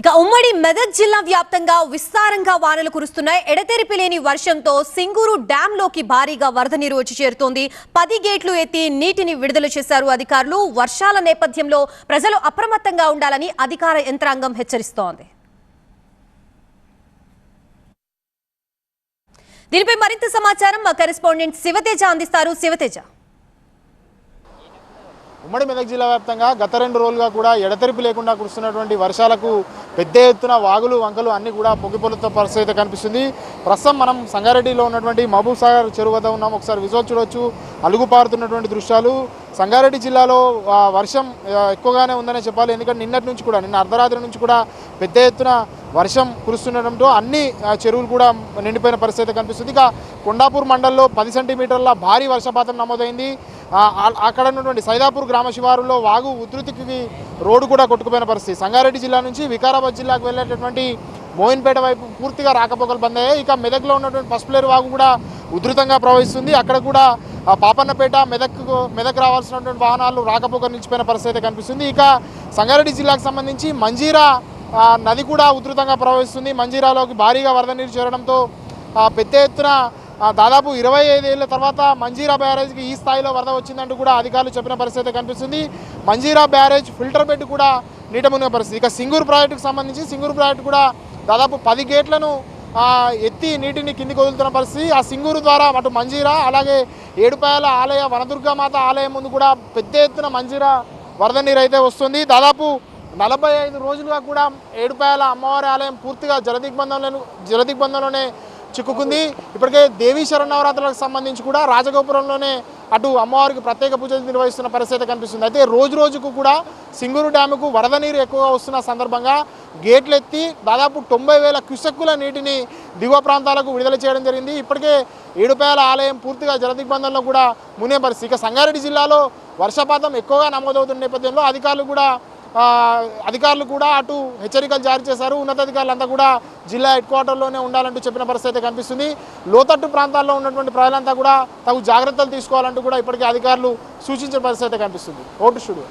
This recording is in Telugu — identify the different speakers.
Speaker 1: ఇక ఉమ్మడి మెదక్ జిల్లా వ్యాప్తంగా విస్తారంగా వానలు కురుస్తున్నాయి. ఎడతెరిపి లేని వర్షంతో సింగూరు డ్యాంలోకి భారీగా వరద నీరు వచ్చి చేరుతోంది. 10 గేట్లు ఎత్తి నీటిని విడుదల చేశారు అధికారులు. వర్షాల నేపథ్యంలో ప్రజలు అప్రమత్తంగా ఉండాలని అధికార యంత్రాంగం హెచ్చరిస్తోంది. దీనిపై మరింత సమాచారం మా కరెస్పాండెంట్ శివతేజ అందిస్తారు. శివతేజ,
Speaker 2: ఉమ్మడి మెదక్ జిల్లా వ్యాప్తంగా గత 2 రోజులుగా కూడా ఎడతెరిపి లేకుండా కురుస్తున్నటువంటి వర్షాలకు పెద్ద ఎత్తున వాగులు వంకలు అన్నీ కూడా పొంగిపొలుతున్న పరిస్థితి కనిపిస్తుంది. ప్రస్తుతం మనం సంగారెడ్డిలో ఉన్నటువంటి మహబూబ్ సాగర్ చెరువు వద్ద ఉన్నాం. ఒకసారి విజువల్ చూడొచ్చు, అలుగు పారుతున్నటువంటి దృశ్యాలు. సంగారెడ్డి జిల్లాలో వర్షం ఎక్కువగానే ఉందనే చెప్పాలి. ఎందుకంటే నిన్న అర్ధరాత్రి నుంచి కూడా పెద్ద ఎత్తున వర్షం కురుస్తుండటంతో అన్ని చెరువులు కూడా నిండిపోయిన పరిస్థితి కనిపిస్తుంది. ఇక కొండాపూర్ మండలంలో 10 సెంటీమీటర్ల భారీ వర్షపాతం నమోదైంది. అక్కడ ఉన్నటువంటి సైదాపూర్ గ్రామ శివారులో వాగు ఉధృతికి రోడ్డు కూడా కొట్టుకుపోయిన పరిస్థితి. సంగారెడ్డి జిల్లా నుంచి వికారాబాద్ జిల్లాకు వెళ్ళేటటువంటి మోయిన్పేట వైపు పూర్తిగా రాకపోకలు బంద్ అయ్యాయి. ఇక మెదక్లో ఉన్నటువంటి పసుపులేరు వాగు కూడా ఉధృతంగా ప్రవహిస్తుంది. అక్కడ కూడా పాపన్నపేట మెదక్ రావాల్సినటువంటి వాహనాలు రాకపోకలు నిలిచిపోయిన పరిస్థితి కనిపిస్తుంది. ఇక సంగారెడ్డి జిల్లాకు సంబంధించి మంజీరా నది కూడా ఉధృతంగా ప్రవహిస్తుంది. మంజీరాలోకి భారీగా వరద నీరు చేరడంతో పెద్ద ఎత్తున దాదాపు 25 ఏళ్ల తర్వాత మంజీరా బ్యారేజ్కి ఈ స్థాయిలో వరద వచ్చిందంటూ కూడా అధికారులు చెప్పిన పరిస్థితి కనిపిస్తుంది. మంజీరా బ్యారేజ్ ఫిల్టర్ బెడ్ కూడా నీట మునిగిన పరిస్థితి. ఇక సింగూరు ప్రాజెక్టుకు సంబంధించి సింగూరు ప్రాజెక్టు కూడా దాదాపు 10 గేట్లను ఎత్తి నీటిని కిందికి వదులుతున్న పరిస్థితి. ఆ సింగూరు ద్వారా అటు మంజీరా అలాగే ఏడుపాయల ఆలయ వనదుర్గామాత ఆలయం ముందు కూడా పెద్ద ఎత్తున మంజీరా వరద నీరు అయితే వస్తుంది. దాదాపు 45 రోజులుగా కూడా ఏడుపాయల అమ్మవారి ఆలయం పూర్తిగా జలదిగ్బంధంలోనే చిక్కుకుంది. ఇప్పటికే దేవీ శరన్నవరాత్రులకు సంబంధించి కూడా రాజగోపురంలోనే అటు అమ్మవారికి ప్రత్యేక పూజలు నిర్వహిస్తున్న పరిస్థితి కనిపిస్తుంది. అయితే రోజు రోజుకు కూడా సింగూరు డ్యాముకు వరద నీరు ఎక్కువగా వస్తున్న సందర్భంగా గేట్లు ఎత్తి దాదాపు 90,000 క్యూసెక్కుల నీటిని దిగువ ప్రాంతాలకు విడుదల చేయడం జరిగింది. ఇప్పటికే ఏడుపాయల ఆలయం పూర్తిగా జలదిగ్బంధంలో కూడా మునిగే పరిస్థితి. ఇక సంగారెడ్డి జిల్లాలో వర్షపాతం ఎక్కువగా నమోదవుతున్న నేపథ్యంలో అధికారులు కూడా అటు హెచ్చరికలు జారీ చేశారు. ఉన్నతాధికారులంతా కూడా జిల్లా హెడ్ క్వార్టర్లోనే ఉండాలంటూ చెప్పిన పరిస్థితి కనిపిస్తుంది. లోతట్టు ప్రాంతాల్లో ఉన్నటువంటి ప్రజలంతా కూడా తగు జాగ్రత్తలు తీసుకోవాలంటూ కూడా ఇప్పటికే అధికారులు సూచించిన పరిస్థితి కనిపిస్తుంది. Vote studio.